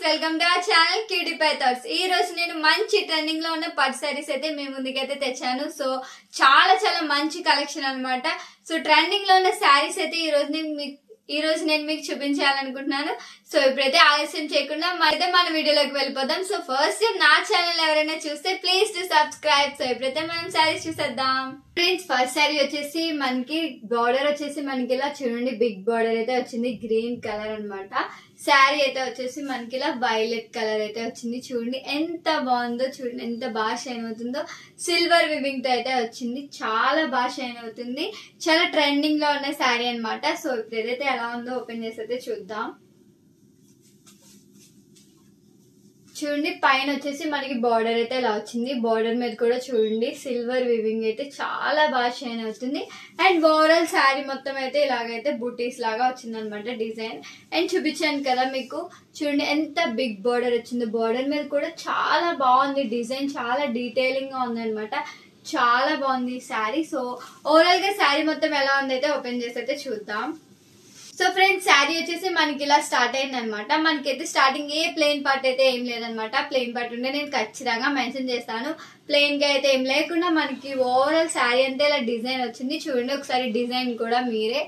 Welcome to our channel cutie pie thoughts. ఈ రోజు నేను మంచి ట్రెండింగ్ లో ఉన్న పట్టు సారీస్ అయితే మీ ముందుకైతే తెచ్చాను. సో చాలా చాలా మంచి కలెక్షన్ అన్నమాట. సో ట్రెండింగ్ లో ఉన్న సారీస్ అయితే ఈ రోజు నేను మీకు చూపించాలనుకుంటున్నాను. సో ఇప్పుడైతే ఆలస్యం చేయకుండా మన వీడియోలోకి వెళ్ళిపోదాం. సో ఫస్ట్ నా ఛానల్ ఎవరైనా చూస్తే ప్లీజ్ టు సబ్స్క్రైబ్. సో ఇప్పుడైతే మనం సారీస్ చూసేద్దాం. ఫ్రెండ్స్, ఫస్ట్ సారీ వచ్చేసి మనకి బార్డర్ వచ్చేసి మనకి ఇలా చూడండి, బిగ్ బార్డర్ అయితే వచ్చింది, గ్రీన్ కలర్ అన్నమాట. శారీ అయితే వచ్చేసి మనకి ఇలా వైలెట్ కలర్ అయితే వచ్చింది. చూడండి ఎంత బాగుందో, చూడండి ఎంత బాగా షైన్ అవుతుందో. సిల్వర్ వివింగ్ తో అయితే వచ్చింది, చాలా బాగా షైన్ అవుతుంది. చాలా ట్రెండింగ్ లో ఉన్న శారీ అన్నమాట. సో ఇప్పుడు ఏదైతే ఎలా ఉందో ఓపెన్ చేసి అయితే చూద్దాం. చూడండి పైన వచ్చేసి మనకి బార్డర్ అయితే ఇలా వచ్చింది. బార్డర్ మీద కూడా చూడండి సిల్వర్ వివింగ్ అయితే చాలా బాగా షైన్ అవుతుంది. అండ్ ఓవరాల్ శారీ మొత్తం అయితే ఇలాగైతే బూటీస్ లాగా వచ్చింది అనమాట డిజైన్. అండ్ చూపించాను కదా మీకు, చూడండి ఎంత బిగ్ బార్డర్ వచ్చింది. బార్డర్ మీద కూడా చాలా బాగుంది డిజైన్, చాలా డీటెయిలింగ్ గా ఉంది అనమాట. చాలా బాగుంది ఈ శారీ. సో ఓవరాల్ గా శారీ మొత్తం ఎలా ఉంది అయితే ఓపెన్ చేసి అయితే చూద్దాం. సో ఫ్రెండ్స్, శారీ వచ్చేసి మనకి ఇలా స్టార్ట్ అయింది అనమాట. మనకైతే స్టార్టింగ్ ఏ ప్లెయిన్ పార్ట్ అయితే ఏం లేదనమాట. ప్లెయిన్ పార్ట్ ఉంటే నేను ఖచ్చితంగా మెన్షన్ చేస్తాను. ప్లెయిన్ గా అయితే ఏం లేకుండా మనకి ఓవరాల్ శారీ అంతా ఇలా డిజైన్ వచ్చింది. చూడండి ఒకసారి డిజైన్ కూడా మీరే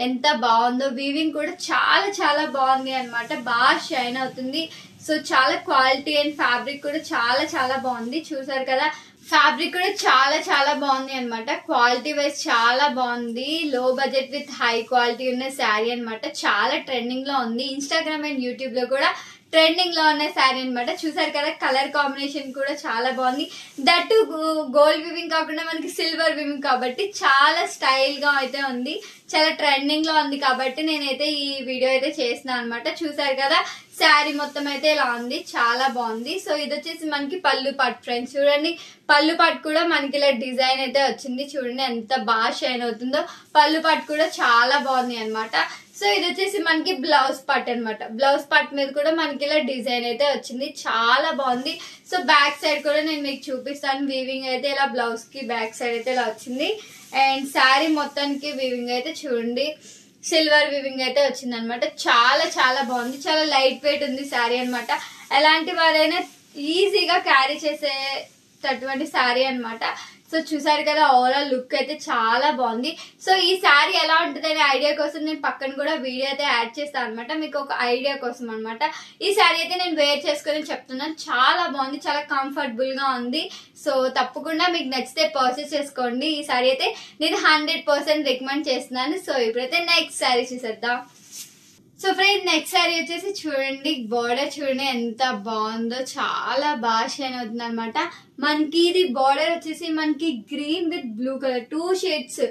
ఎంత బాగుందో. వీవింగ్ కూడా చాలా చాలా బాగుంది అనమాట, బాగా షైన్ అవుతుంది. సో చాలా క్వాలిటీ అండ్ ఫ్యాబ్రిక్ కూడా చాలా చాలా బాగుంది. చూసారు కదా, ఫ్యాబ్రిక్ కూడా చాలా చాలా బాగుంది అనమాట. క్వాలిటీ వైజ్ చాలా బాగుంది. లో బడ్జెట్ విత్ హై క్వాలిటీ ఉన్న శారీ అనమాట. చాలా ట్రెండింగ్ లో ఉంది. ఇన్స్టాగ్రామ్ అండ్ యూట్యూబ్ లో కూడా ట్రెండింగ్ లో ఉన్న శారీ అనమాట. చూసారు కదా, కలర్ కాంబినేషన్ కూడా చాలా బాగుంది. దట్టు గోల్డ్ వివింగ్ కాకుండా మనకి సిల్వర్ వివింగ్ కాబట్టి చాలా స్టైల్ గా అయితే ఉంది. చాలా ట్రెండింగ్ లో ఉంది కాబట్టి నేనైతే ఈ వీడియో అయితే చేస్తున్నాను అనమాట. చూసారు కదా, శారీ మొత్తం అయితే ఇలా ఉంది, చాలా బాగుంది. సో ఇది వచ్చేసి మనకి పళ్ళు పట్టు. ఫ్రెండ్స్ చూడండి, పళ్ళు పట్టు కూడా మనకి ఇలా డిజైన్ అయితే వచ్చింది. చూడండి ఎంత బాగా షైన్ అవుతుందో. పళ్ళు పట్టు కూడా చాలా బాగుంది అనమాట. సో ఇది వచ్చేసి మనకి బ్లౌజ్ పార్ట్ అనమాట. బ్లౌజ్ పార్ట్ మీద కూడా మనకి ఇలా డిజైన్ అయితే వచ్చింది, చాలా బాగుంది. సో బ్యాక్ సైడ్ కూడా నేను మీకు చూపిస్తాను. వీవింగ్ అయితే ఇలా బ్లౌజ్ కి బ్యాక్ సైడ్ అయితే ఇలా వచ్చింది. అండ్ శారీ మొత్తానికి వీవింగ్ అయితే చూడండి సిల్వర్ వివింగ్ అయితే వచ్చింది అనమాట. చాలా చాలా బాగుంది, చాలా లైట్ వెయిట్ ఉంది శారీ అనమాట. ఎలాంటి వారైనా ఈజీగా క్యారీ చేసేటటువంటి శారీ అనమాట. సో చూసారు కదా, ఓవరాల్ లుక్ అయితే చాలా బాగుంది. సో ఈ శారీ ఎలా ఉంటుంది అనే ఐడియా కోసం నేను పక్కన కూడా వీడియో అయితే యాడ్ చేస్తాను అనమాట, మీకు ఒక ఐడియా కోసం అనమాట. ఈ శారీ అయితే నేను వేర్ చేసుకుని చెప్తున్నాను, చాలా బాగుంది, చాలా కంఫర్టబుల్ గా ఉంది. సో తప్పకుండా మీకు నచ్చితే పర్చేస్ చేసుకోండి. ఈ శారీ అయితే నేను 100% రికమెండ్ చేస్తున్నాను. సో ఇప్పుడైతే నెక్స్ట్ శారీ చూసేద్దాం. సో ఫ్రెండ్స్, నెక్స్ట్ శారీ వచ్చేసి చూడండి, బార్డర్ చూడండి ఎంత బాగుందో, చాలా బాగా షైన్ అవుతుంది అనమాట. మనకి ఇది బార్డర్ వచ్చేసి మనకి green with blue colour 2 shades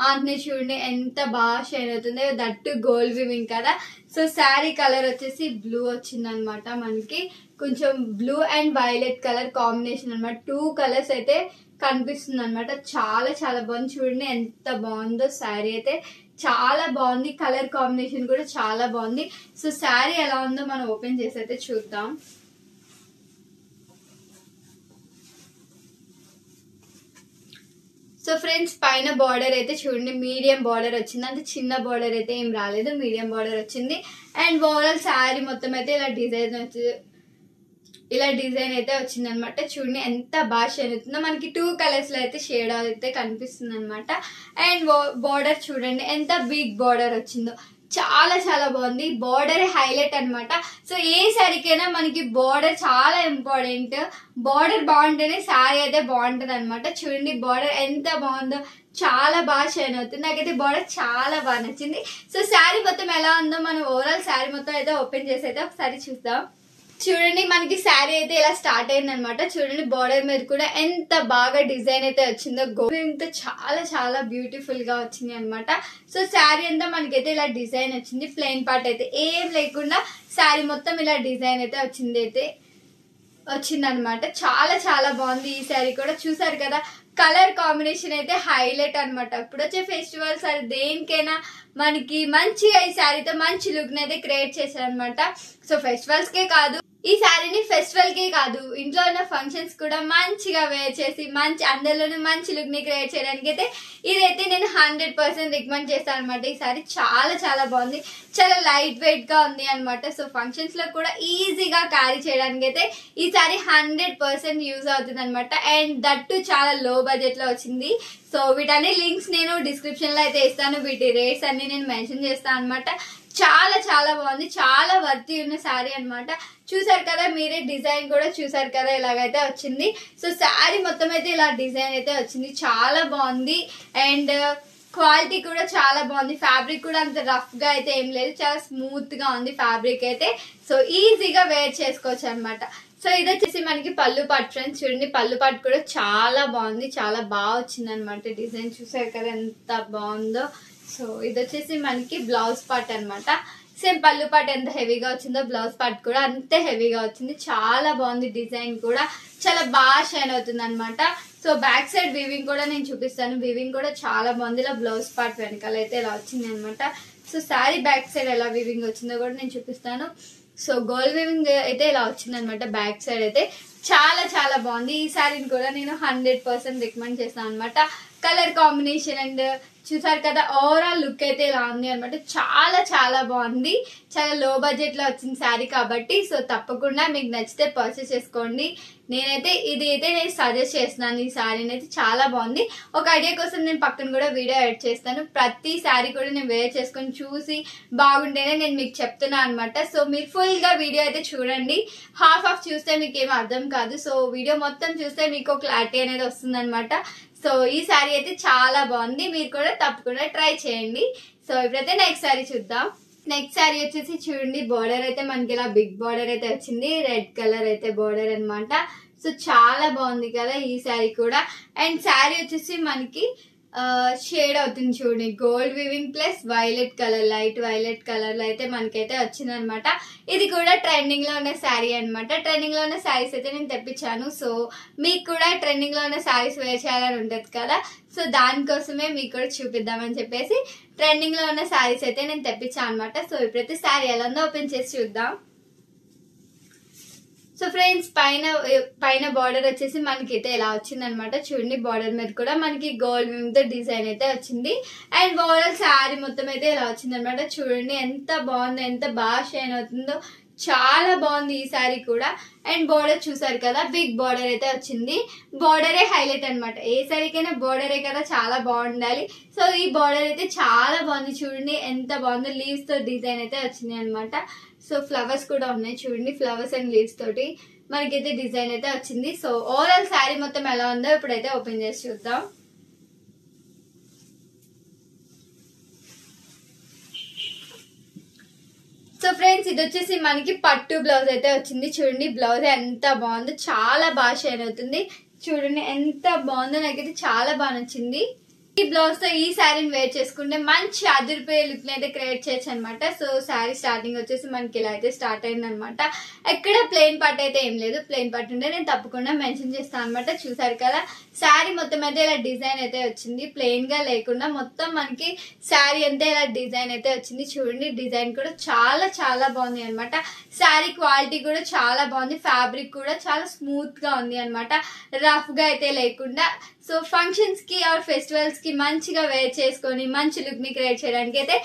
ఆంటే చూడండి ఎంత బాగా షైన్ అవుతుంది. దట్టు గోల్డ్ వివింగ్ కదా. సో శారీ కలర్ వచ్చేసి బ్లూ వచ్చింది అనమాట. మనకి కొంచెం blue and violet colour combination అనమాట. 2 కలర్స్ అయితే కనిపిస్తుంది అనమాట. చాలా చాలా బాగుంది. చూడండి ఎంత బాగుందో శారీ అయితే, చాలా బాగుంది. కలర్ కాంబినేషన్ కూడా చాలా బాగుంది. సో శారీ ఎలా ఉందో మనం ఓపెన్ చేసి అయితే చూద్దాం. సో ఫ్రెండ్స్, పైన బార్డర్ అయితే చూడండి మీడియం బార్డర్ వచ్చింది, అంటే చిన్న బార్డర్ అయితే ఏం రాలేదు, మీడియం బార్డర్ వచ్చింది. అండ్ ఓవరాల్ శారీ మొత్తం అయితే ఇలా డిజైన్ అయితే వచ్చింది అనమాట. చూడండి ఎంత బాగా షైన్ అవుతుందో. మనకి 2 కలర్స్ లో అయితే షేడ్ అయితే కనిపిస్తుంది అనమాట. అండ్ బార్డర్ చూడండి ఎంత బిగ్ బార్డర్ వచ్చిందో, చాలా చాలా బాగుంది. బార్డర్ హైలైట్ అనమాట. సో ఏ శారీకైనా మనకి బార్డర్ చాలా ఇంపార్టెంట్. బార్డర్ బాగుంటేనే శారీ అయితే బాగుంటది అనమాట. చూడండి బార్డర్ ఎంత బాగుందో, చాలా బాగా షైన్ అవుతుంది. నాకైతే బార్డర్ చాలా బాగా నచ్చింది. సో శారీ మొత్తం ఎలా ఉందో మనం ఓవరాల్ శారీ మొత్తం అయితే ఓపెన్ చేసి అయితే ఒకసారి చూద్దాం. చూడండి మనకి శారీ అయితే ఇలా స్టార్ట్ అయింది అనమాట. చూడండి బార్డర్ మీద కూడా ఎంత బాగా డిజైన్ అయితే వచ్చిందో, గోల్డ్ చాలా చాలా బ్యూటిఫుల్ గా వచ్చింది అనమాట. సో శారీ అంతా మనకైతే ఇలా డిజైన్ వచ్చింది. ప్లెయిన్ పార్ట్ అయితే ఏం లేకుండా శారీ మొత్తం ఇలా డిజైన్ అయితే వచ్చిందనమాట. చాలా చాలా బాగుంది ఈ శారీ కూడా. చూసారు కదా, కలర్ కాంబినేషన్ అయితే హైలైట్ అనమాట. ఇప్పుడు వచ్చే ఫెస్టివల్స్ అది దేనికైనా మనకి మంచిగా ఈ శారీతో మంచి లుక్ అయితే క్రియేట్ చేశారనమాట. సో ఫెస్టివల్స్ కే కాదు, ఈ శారీని ఫెస్టివల్ కి కాదు, ఇంట్లో ఉన్న ఫంక్షన్స్ కూడా మంచిగా వేర్ చేసి మంచి అందరిలోనే మంచి లుక్ ని క్రియేట్ చేయడానికి అయితే ఇదైతే నేను 100% రికమెండ్ చేస్తాను అనమాట. ఈ శారీ చాలా చాలా బాగుంది, చాలా లైట్ వెయిట్ గా ఉంది అనమాట. సో ఫంక్షన్స్ లో కూడా ఈజీగా క్యారీ చేయడానికి అయితే ఈ శారీ 100% యూజ్ అవుతుంది అనమాట. అండ్ దట్టు చాలా లో బడ్జెట్ లో వచ్చింది. సో వీటన్ని లింక్స్ నేను డిస్క్రిప్షన్ లో అయితే ఇస్తాను, వీటి రేట్స్ అన్ని నేను మెన్షన్ చేస్తాను అనమాట. చాలా చాలా బాగుంది, చాలా వర్తీ ఉన్న శారీ అనమాట. చూసారు కదా మీరే, డిజైన్ కూడా చూసారు కదా ఇలాగైతే వచ్చింది. సో శారీ మొత్తం అయితే ఇలా డిజైన్ అయితే వచ్చింది, చాలా బాగుంది. అండ్ క్వాలిటీ కూడా చాలా బాగుంది. ఫ్యాబ్రిక్ కూడా అంత రఫ్ గా అయితే ఏం లేదు, చాలా స్మూత్ గా ఉంది ఫ్యాబ్రిక్ అయితే. సో ఈజీగా వేర్ చేసుకోవచ్చు అనమాట. సో ఇది వచ్చేసి మనకి పళ్ళు పాట్ ఫ్రెండ్స్. చూడండి పళ్ళు పాట్ కూడా చాలా బాగుంది, చాలా బాగా వచ్చింది అనమాట. డిజైన్ చూసారు కదా ఎంత బాగుందో. సో ఇది వచ్చేసి మనకి బ్లౌజ్ పార్ట్ అనమాట. సేమ్ పళ్ళు పార్ట్ ఎంత హెవీగా వచ్చిందో బ్లౌజ్ పార్ట్ కూడా అంతే హెవీగా వచ్చింది. చాలా బాగుంది, డిజైన్ కూడా చాలా బాగా షైన్ అవుతుంది అనమాట. సో బ్యాక్ సైడ్ వీవింగ్ కూడా నేను చూపిస్తాను, వీవింగ్ కూడా చాలా బాగుంది. ఇలా బ్లౌజ్ పార్ట్ వెనకాల అయితే ఇలా వచ్చింది అనమాట. సో శారీ బ్యాక్ సైడ్ ఎలా వీవింగ్ వచ్చిందో కూడా నేను చూపిస్తాను. సో గోల్డ్ వీవింగ్ అయితే ఇలా వచ్చింది అనమాట. బ్యాక్ సైడ్ అయితే చాలా చాలా బాగుంది. ఈ శారీని కూడా నేను 100% రికమెండ్ చేస్తాను అనమాట. కలర్ కాంబినేషన్ అండ్ చూసారు కదా ఓవరాల్ లుక్ అయితే ఇలా ఉంది అనమాట. చాలా చాలా బాగుంది, చాలా లో బడ్జెట్ లో వచ్చిన శారీ కాబట్టి సో తప్పకుండా మీకు నచ్చితే పర్చేస్ చేసుకోండి. నేనైతే ఇది అయితే నేను సజెస్ట్ చేస్తున్నాను. ఈ శారీని అయితే చాలా బాగుంది. ఒక ఐడియా కోసం నేను పక్కన కూడా వీడియో యాడ్ చేస్తాను. ప్రతి శారీ కూడా నేను వేర్ చేసుకొని చూసి బాగుంటేనే నేను మీకు చెప్తున్నాను అనమాట. సో మీరు ఫుల్ గా వీడియో అయితే చూడండి, హాఫ్ ఆఫ్ చూస్తే మీకు ఏం అర్థం కాదు. సో వీడియో మొత్తం చూస్తే మీకు క్లారిటీ అనేది వస్తుంది అనమాట. సో ఈ శారీ అయితే చాలా బాగుంది, మీరు కూడా తప్పకుండా ట్రై చేయండి. సో ఇప్పుడైతే నెక్స్ట్ శారీ చూద్దాం. నెక్స్ట్ శారీ వచ్చేసి చూడండి, బార్డర్ అయితే మనకి ఇలా బిగ్ బార్డర్ అయితే వచ్చింది, రెడ్ కలర్ అయితే బార్డర్ అనమాట. సో చాలా బాగుంది కదా ఈ శారీ కూడా. అండ్ శారీ వచ్చేసి మనకి షేడ్ అవుతుంది చూడండి, gold weaving plus violet colour, light violet colour లో అయితే మనకైతే వచ్చింది అనమాట. ఇది కూడా ట్రెండింగ్ లో ఉన్న శారీ అనమాట. ట్రెండింగ్ లో ఉన్న శారీస్ అయితే నేను తెప్పించాను. సో మీకు కూడా ట్రెండింగ్ లో ఉన్న శారీస్ వేర్ చేయాలని ఉంటుంది కదా, సో దానికోసమే మీకు కూడా చూపిద్దామని చెప్పేసి ట్రెండింగ్ లో ఉన్న శారీస్ అయితే నేను తెప్పించాను అనమాట. సో ఇప్పుడైతే శారీ ఎలా ఉందో ఓపెన్ చేసి చూద్దాం. సో ఫ్రెండ్స్ పైన బార్డర్ వచ్చేసి మనకైతే ఇలా వచ్చింది అనమాట. చూడండి బార్డర్ మీద కూడా మనకి గోల్డ్ వీవింగ్ తో డిజైన్ అయితే వచ్చింది. అండ్ ఓవరాల్ శారీ మొత్తం అయితే ఇలా వచ్చింది అనమాట. చూడండి ఎంత బాగుందో, ఎంత బాగా షైన్ అవుతుందో, చాలా బాగుంది ఈ శారీ కూడా. అండ్ బార్డర్ చూసారు కదా, బిగ్ బార్డర్ అయితే వచ్చింది. బార్డరే హైలైట్ అనమాట. ఏ శారీకైనా బార్డరే కదా చాలా బాగుండాలి. సో ఈ బార్డర్ అయితే చాలా బాగుంది, చూడండి ఎంత బాగుందో. లీవ్స్ తో డిజైన్ అయితే వచ్చింది అనమాట. సో ఫ్లవర్స్ కూడా ఉన్నాయి చూడండి, ఫ్లవర్స్ అండ్ లీవ్స్ తోటి మనకైతే డిజైన్ అయితే వచ్చింది. సో ఓవరాల్ శారీ మొత్తం ఎలా ఉందో ఇప్పుడైతే ఓపెన్ చేసి చూద్దాం. సో ఫ్రెండ్స్ ఇది వచ్చేసి మనకి పట్టు బ్లౌజ్ అయితే వచ్చింది. చూడండి బ్లౌజ్ ఎంత బాగుందో, చాలా బాగా షైన్ అవుతుంది. చూడండి ఎంత బాగుందో, నాకైతే చాలా బాగా నచ్చింది. ఈ బ్లౌజ్ తో ఈ శారీని వేర్ చేసుకుంటే మంచి అదిరిపోయే లుక్ ని అయితే క్రియేట్ చేయొచ్చు అనమాట. సో శారీ స్టార్టింగ్ వచ్చేసి మనకి ఇలా అయితే స్టార్ట్ అయింది అనమాట. ఎక్కడ ప్లెయిన్ పార్ట్ అయితే ఏం లేదు, ప్లెయిన్ పార్ట్ ఉంటే నేను తప్పకుండా మెన్షన్ చేస్తాను అనమాట. చూసారు కదా శారీ మొత్తం అయితే ఇలా డిజైన్ అయితే వచ్చింది, ప్లెయిన్ గా లేకుండా మొత్తం మనకి శారీ అంతా ఇలా డిజైన్ అయితే వచ్చింది. చూడండి డిజైన్ కూడా చాలా చాలా బాగుంది అనమాట. శారీ క్వాలిటీ కూడా చాలా బాగుంది, ఫ్యాబ్రిక్ కూడా చాలా స్మూత్ గా ఉంది అనమాట, రఫ్ గా అయితే లేకుండా. సో ఫంక్షన్స్ కి ఆర్ ఫెస్టివల్స్ కి మంచిగా వేర్ చేసుకొని మంచి లుక్ ని క్రియేట్ చేయడానికి అయితే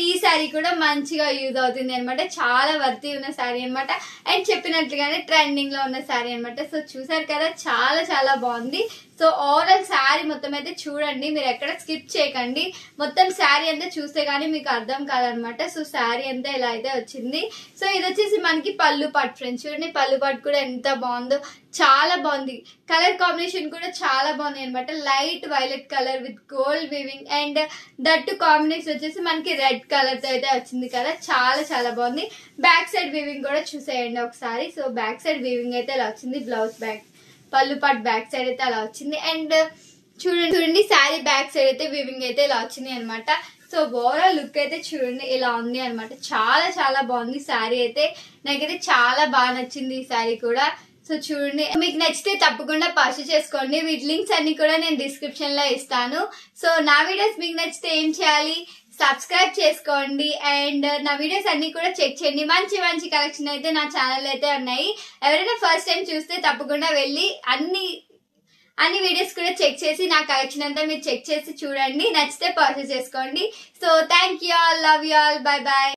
ఈ శారీ కూడా మంచిగా యూజ్ అవుతుంది అనమాట. చాలా వర్తీ ఉన్న శారీ అనమాట. అండ్ చెప్పినట్లుగానే ట్రెండింగ్ లో ఉన్న శారీ అనమాట. సో చూసారు కదా చాలా చాలా బాగుంది. సో ఓవరాల్ శారీ మొత్తం అయితే చూడండి, మీరు ఎక్కడ స్కిప్ చేయకండి. మొత్తం శారీ అంతా చూస్తే గానీ మీకు అర్థం కాదనమాట. సో శారీ అంతా ఇలా అయితే వచ్చింది. సో ఇది వచ్చేసి మనకి పళ్ళు పాట్ ఫ్రెండ్స్. చూడండి పళ్ళు పాట్ కూడా ఎంత బాగుందో, చాలా బాగుంది. కలర్ కాంబినేషన్ కూడా చాలా బాగుంది అనమాట. Light violet colour with gold weaving and that combination వచ్చేసి మనకి రెడ్ కలర్ తో అయితే వచ్చింది కదా, చాలా చాలా బాగుంది. బ్యాక్ సైడ్ వీవింగ్ కూడా చూసేయండి ఒకసారి. సో బ్యాక్ సైడ్ వీవింగ్ అయితే ఇలా వచ్చింది. బ్లౌజ్ బ్యాక్ పళ్ళు పాట్ బ్యాక్ సైడ్ అయితే అలా వచ్చింది. అండ్ చూడండి శారీ బ్యాక్ సైడ్ అయితే వీవింగ్ అయితే ఇలా వచ్చింది అనమాట. సో ఓవరాల్ లుక్ అయితే చూడండి ఇలా ఉంది అనమాట. చాలా చాలా బాగుంది శారీ అయితే, నాకైతే చాలా బాగా నచ్చింది ఈ శారీ కూడా. సో చూడండి మీకు నచ్చితే తప్పకుండా పర్చేస్ చేసుకోండి. వీటి లింక్స్ అన్ని కూడా నేను డిస్క్రిప్షన్ లో ఇస్తాను. సో నా వీడియోస్ మీకు నచ్చితే ఏం చేయాలి, సబ్స్క్రైబ్ చేసుకోండి అండ్ నా వీడియోస్ అన్ని కూడా చెక్ చేయండి. మంచి మంచి కలెక్షన్ అయితే నా ఛానల్ అయితే ఉన్నాయి. ఎవరైనా ఫస్ట్ టైం చూస్తే తప్పకుండా వెళ్ళి అన్ని వీడియోస్ కూడా చెక్ చేసి నా కలెక్షన్ అంతా మీరు చెక్ చేసి చూడండి. నచ్చితే పర్చేస్ చేసుకోండి. So thank you all, love you all, bye bye.